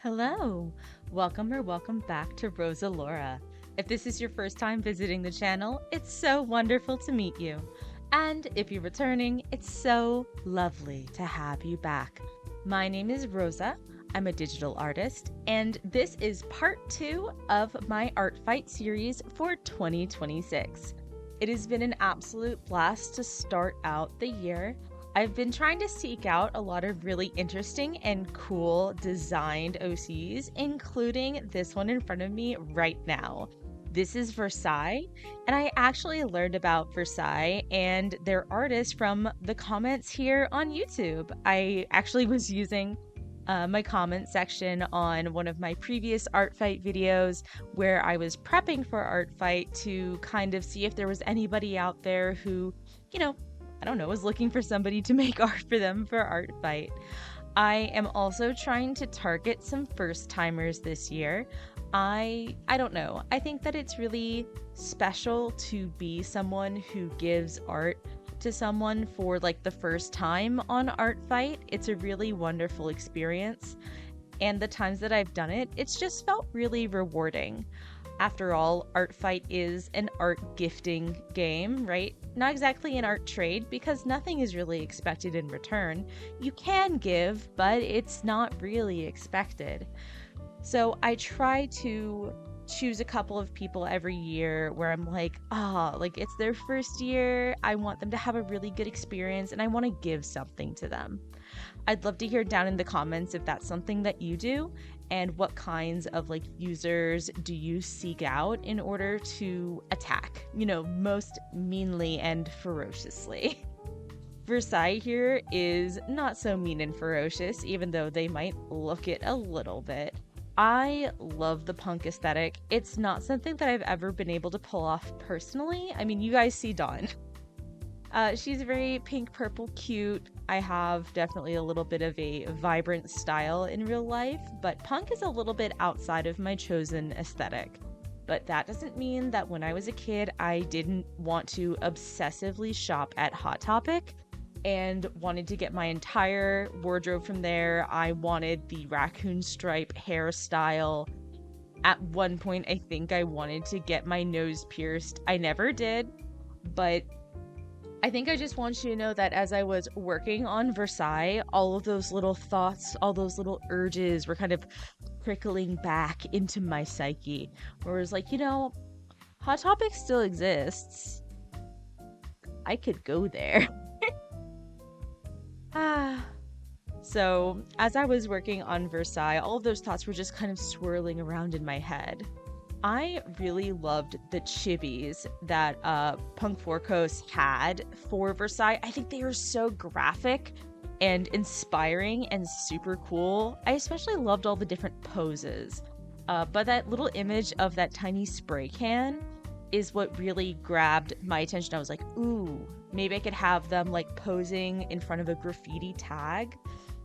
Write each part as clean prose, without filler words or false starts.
Hello, welcome back to Rosa Laura. If this is your first time visiting the channel, it's so wonderful to meet you. And if you're returning, it's so lovely to have you back. My name is Rosa. I'm a digital artist, and this is part 2 of my Artfight series for 2026. It has been an absolute blast to start out the year. I've been trying to seek out a lot of really interesting and cool designed OCs, including this one in front of me right now. This is Versailles, and I actually learned about Versailles and their artists from the comments here on YouTube. I actually was using my comment section on one of my previous Artfight videos where I was prepping for Artfight to kind of see if there was anybody out there who, I don't know, was looking for somebody to make art for them for Artfight. I am also trying to target some first timers this year. I don't know. I think that it's really special to be someone who gives art to someone for like the first time on Artfight. It's a really wonderful experience. And the times that I've done it, it's just felt really rewarding. After all, Artfight is an art gifting game, right? Not exactly an art trade because nothing is really expected in return. You can give, but it's not really expected. So I try to choose a couple of people every year where I'm like, it's their first year. I want them to have a really good experience and I want to give something to them. I'd love to hear down in the comments if that's something that you do and what kinds of users do you seek out in order to attack, most meanly and ferociously. Versailles here is not so mean and ferocious, even though they might look it a little bit. I love the punk aesthetic. It's not something that I've ever been able to pull off personally. I mean, you guys see Dawn. She's very pink, purple, cute. I have definitely a little bit of a vibrant style in real life, but punk is a little bit outside of my chosen aesthetic. But that doesn't mean that when I was a kid, I didn't want to obsessively shop at Hot Topic and wanted to get my entire wardrobe from there. I wanted the raccoon stripe hairstyle. At one point, I think I wanted to get my nose pierced. I never did, but I think I just want you to know that as I was working on Versailles, all of those little thoughts, all those little urges were kind of trickling back into my psyche, where it was like, Hot Topic still exists. I could go there. So as I was working on Versailles, all of those thoughts were just kind of swirling around in my head. I really loved the chibis that Punk Forcos had for Versailles. I think they were so graphic and inspiring and super cool. I especially loved all the different poses. But that little image of that tiny spray can is what really grabbed my attention. I was like, ooh, maybe I could have them posing in front of a graffiti tag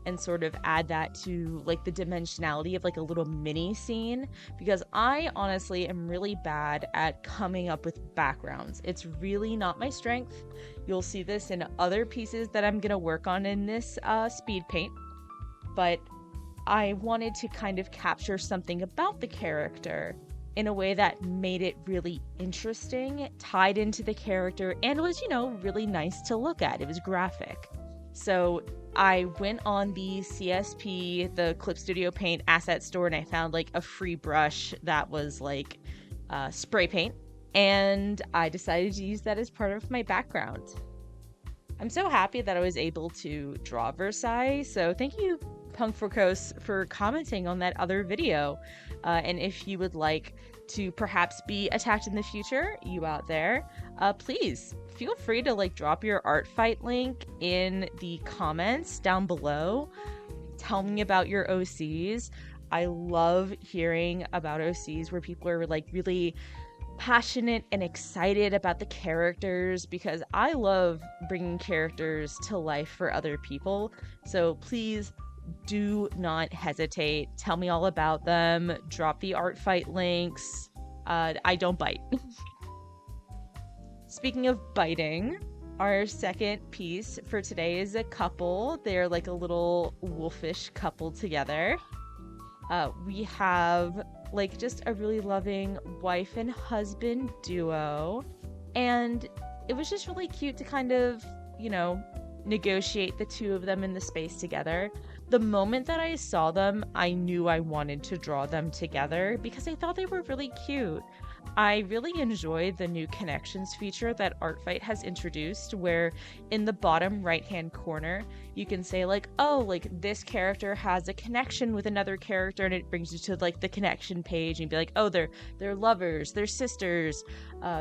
and sort of add that to the dimensionality of a little mini scene, because I honestly am really bad at coming up with backgrounds. It's really not my strength. You'll see this in other pieces that I'm gonna work on in this Speedpaint, but I wanted to kind of capture something about the character in a way that made it really interesting, tied into the character, and was, really nice to look at. It was graphic. So I went on the CSP, the Clip Studio Paint asset store, and I found a free brush that was spray paint, and I decided to use that as part of my background. I'm so happy that I was able to draw Versailles, so thank you, Punk Forcos, for commenting on that other video. And if you would like to perhaps be attacked in the future, you out there, please feel free to drop your Artfight link in the comments down below. Tell me about your OCs. I love hearing about OCs where people are really passionate and excited about the characters, because I love bringing characters to life for other people. So please do not hesitate. Tell me all about them. Drop the Artfight links. I don't bite. Speaking of biting, our second piece for today is a couple. They're a little wolfish couple together. We have like just a really loving wife and husband duo. And it was just really cute to kind of, you know, negotiate the two of them in the space together. The moment that I saw them, I knew I wanted to draw them together because I thought they were really cute. I really enjoyed the new connections feature that Artfight has introduced, where in the bottom right hand corner, you can say, like, oh, like this character has a connection with another character, and it brings you to like the connection page, and be like, oh, they're lovers, they're sisters,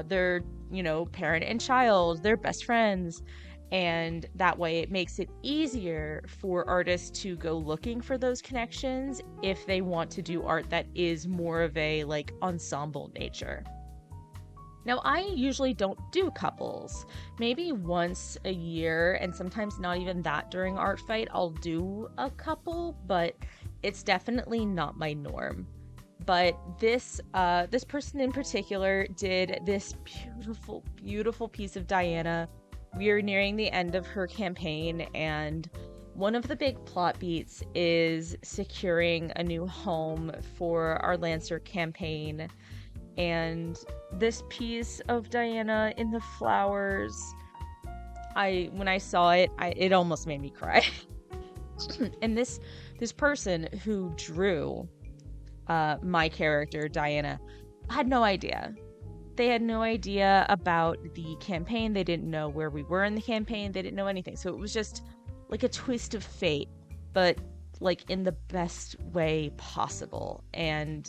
they're, you know, parent and child, they're best friends. And that way it makes it easier for artists to go looking for those connections if they want to do art that is more of a like ensemble nature. Now, I usually don't do couples. Maybe once a year, and sometimes not even that during Artfight, I'll do a couple, but it's definitely not my norm. But this person in particular did this beautiful, beautiful piece of Diana. We are nearing the end of her campaign, and one of the big plot beats is securing a new home for our Lancer campaign. And this piece of Diana in the flowers, when I saw it, it almost made me cry. And this person who drew my character Diana had no idea. They had no idea about the campaign. They didn't know where we were in the campaign. They didn't know anything. So it was just like a twist of fate, but like in the best way possible. And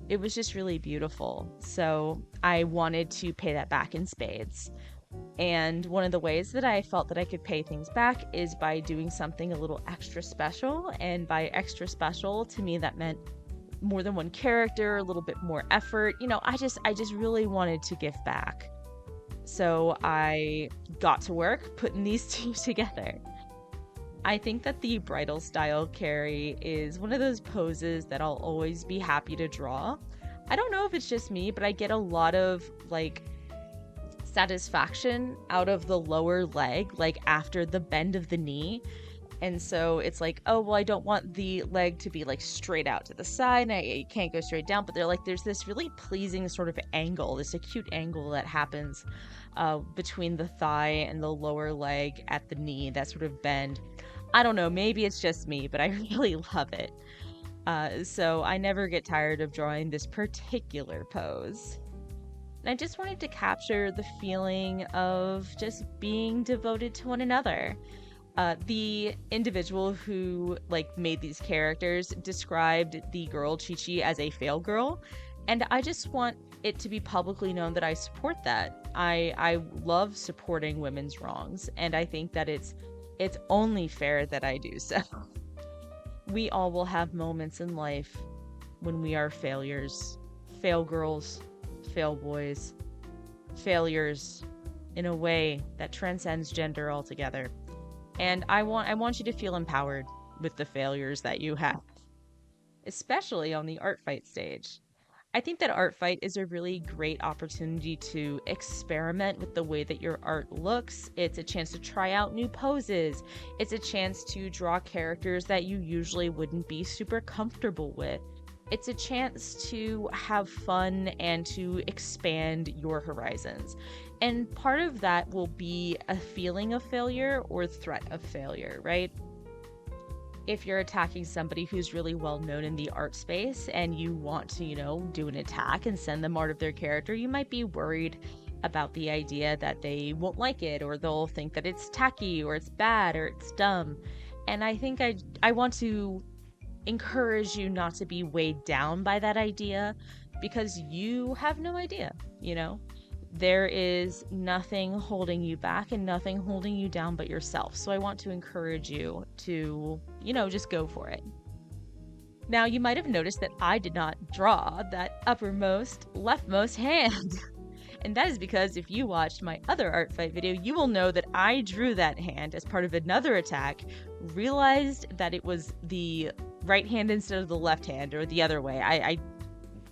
it was just really beautiful. So I wanted to pay that back in spades. And one of the ways that I felt that I could pay things back is by doing something a little extra special. And by extra special, to me, that meant more than one character, a little bit more effort. You know, I just really wanted to give back. So I got to work putting these two together. I think that the bridal style carry is one of those poses that I'll always be happy to draw. I don't know if it's just me, but I get a lot of like satisfaction out of the lower leg, like after the bend of the knee. And so it's like, oh, well, I don't want the leg to be like straight out to the side. I can't go straight down. But they're like, there's this really pleasing sort of angle, this acute angle that happens between the thigh and the lower leg at the knee, that sort of bend. I don't know, maybe it's just me, but I really love it. So I never get tired of drawing this particular pose. And I just wanted to capture the feeling of just being devoted to one another. The individual who like made these characters described the girl Chi-Chi as a fail girl, and I just want it to be publicly known that I support that. I love supporting women's wrongs, and I think that it's only fair that I do so. We all will have moments in life when we are failures, fail girls, fail boys, failures in a way that transcends gender altogether. And I want you to feel empowered with the failures that you have, especially on the Artfight stage. I think that Artfight is a really great opportunity to experiment with the way that your art looks. It's a chance to try out new poses. It's a chance to draw characters that you usually wouldn't be super comfortable with. It's a chance to have fun and to expand your horizons. And part of that will be a feeling of failure or threat of failure, right? If you're attacking somebody who's really well known in the art space and you want to, you know, do an attack and send them art of their character, you might be worried about the idea that they won't like it, or they'll think that it's tacky or it's bad or it's dumb. And I think I want to encourage you not to be weighed down by that idea, because you have no idea, you know? There is nothing holding you back and nothing holding you down but yourself. So I want to encourage you to, you know, just go for it. Now, you might have noticed that I did not draw that uppermost leftmost hand. And that is because if you watched my other Artfight video, you will know that I drew that hand as part of another attack, realized that it was the right hand instead of the left hand, or the other way.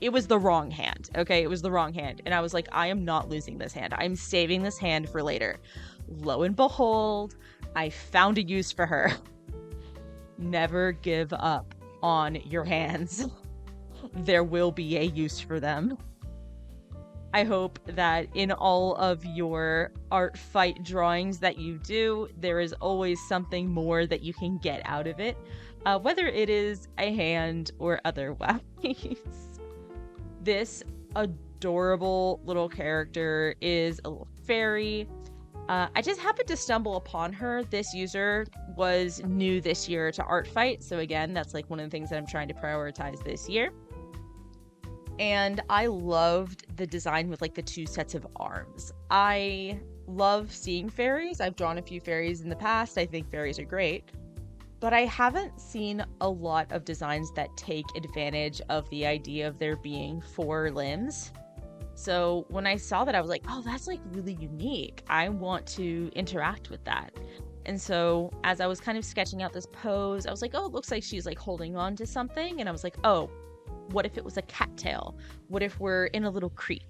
It was the wrong hand, okay? It was the wrong hand. And I was like, I am not losing this hand. I'm saving this hand for later. Lo and behold, I found a use for her. Never give up. on your hands. There will be a use for them. I hope that in all of your Artfight drawings that you do, there is always something more that you can get out of it, whether it is a hand or otherwise. This adorable little character is a little fairy. I just happened to stumble upon her. This user was new this year to Artfight, so again, that's like one of the things that I'm trying to prioritize this year. And I loved the design with like the two sets of arms. I love seeing fairies. I've drawn a few fairies in the past. I think fairies are great. But I haven't seen a lot of designs that take advantage of the idea of there being 4 limbs. So when I saw that, I was like, oh, that's like really unique. I want to interact with that. And so as I was kind of sketching out this pose, I was like, oh, it looks like she's like holding on to something. And I was like, oh, what if it was a cattail? What if we're in a little creek?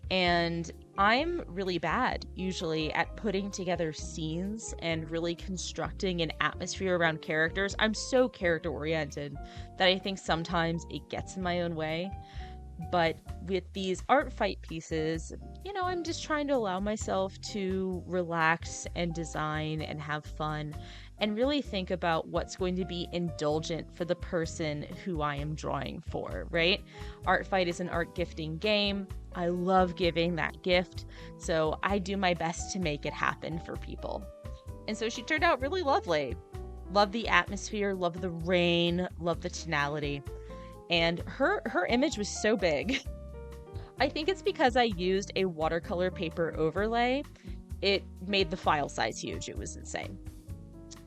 And I'm really bad usually at putting together scenes and really constructing an atmosphere around characters. I'm so character oriented that I think sometimes it gets in my own way. But with these Artfight pieces, you know, I'm just trying to allow myself to relax and design and have fun and really think about what's going to be indulgent for the person who I am drawing for, right? Artfight is an art gifting game. I love giving that gift, so I do my best to make it happen for people. And so she turned out really lovely. Love the atmosphere, love the rain, love the tonality. And her image was so big. I think it's because I used a watercolor paper overlay. It made the file size huge. It was insane.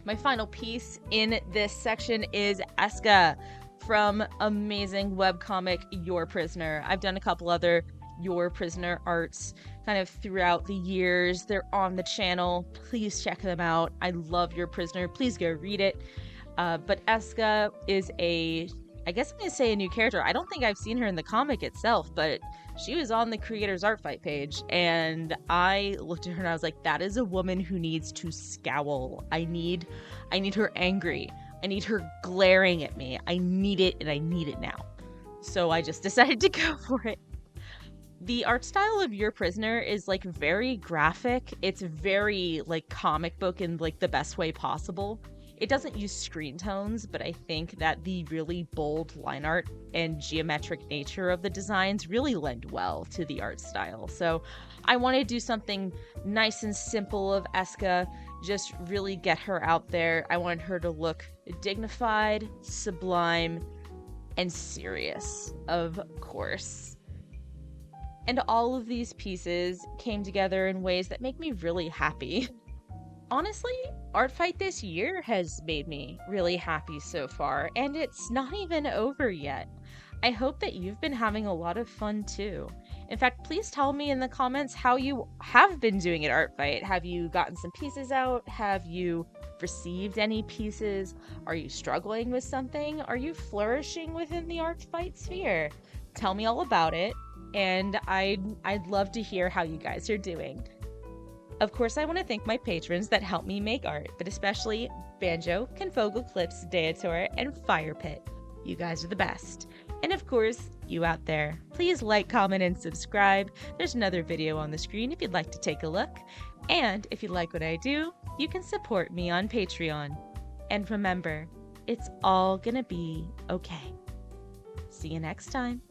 My final piece in this section is Eska from amazing webcomic Your Prisoner. I've done a couple other Your Prisoner arts kind of throughout the years. They're on the channel. Please check them out. I love Your Prisoner. Please go read it. But Eska is I guess I'm going to say a new character. I don't think I've seen her in the comic itself, but she was on the creator's Artfight page, and I looked at her and I was like, that is a woman who needs to scowl. I need her angry. I need her glaring at me. I need it, and I need it now. So I just decided to go for it. The art style of Your Prisoner is like very graphic. It's very like comic book in like the best way possible. It doesn't use screen tones, but I think that the really bold line art and geometric nature of the designs really lend well to the art style. So I want to do something nice and simple of Eska, just really get her out there. I wanted her to look dignified, sublime, and serious, of course. And all of these pieces came together in ways that make me really happy. Honestly, Artfight this year has made me really happy so far, and it's not even over yet. I hope that you've been having a lot of fun too. In fact, please tell me in the comments how you have been doing at Artfight. Have you gotten some pieces out? Have you received any pieces? Are you struggling with something? Are you flourishing within the Artfight sphere? Tell me all about it, and I'd love to hear how you guys are doing. Of course, I want to thank my patrons that help me make art, but especially Banjo, Confogel Clips, Deator, and Fire Pit. You guys are the best. And of course, you out there, please like, comment, and subscribe. There's another video on the screen if you'd like to take a look. And if you like what I do, you can support me on Patreon. And remember, it's all gonna be okay. See you next time.